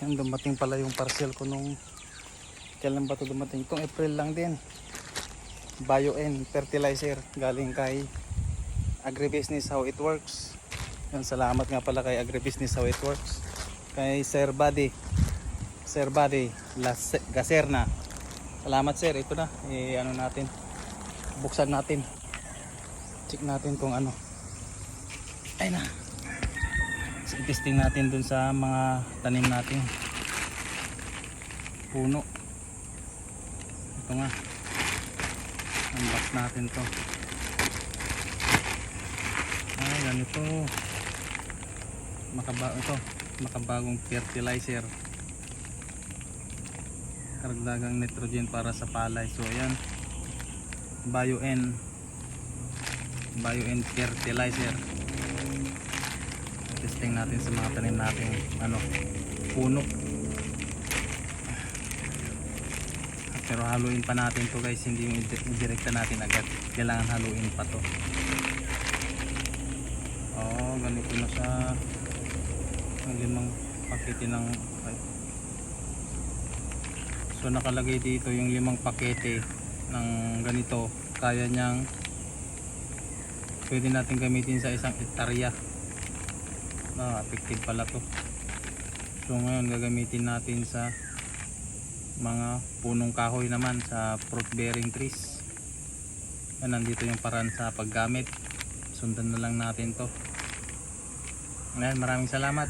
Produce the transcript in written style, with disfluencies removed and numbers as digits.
Yan, dumating pala yung parcel ko nung kailan ba ito dumating? Itong April lang din. Bio-N fertilizer galing kay Agribusiness How It Works. Yan, salamat nga pala kay Agribusiness How It Works. Kay Sir Buddy Gaserna. Salamat sir, ito na. Ano natin. Buksan natin. Check natin kung ano. Ay na. I-testing natin dun sa mga tanim natin. Puno. Ito nga. Unbox natin to. Ay, ganito. Makabagong fertilizer. Karagdagang nitrogen para sa palay. So ayan, Bio-N fertilizer. Testing natin sa mga tanim natin puno. Pero haluin pa natin to guys, hindi yung direkta natin agad, kailangan haluin pa to. Ganito na siya. Ang 5 pakete ng so nakalagay dito yung 5 pakete ng ganito, kaya niyang pwede natin gamitin sa 1 hektarya. Effective pala to. So ngayon gagamitin natin sa mga punong kahoy naman, sa fruit bearing trees. Nandito yung paraan sa paggamit, sundan na lang natin to. Ayan, maraming salamat.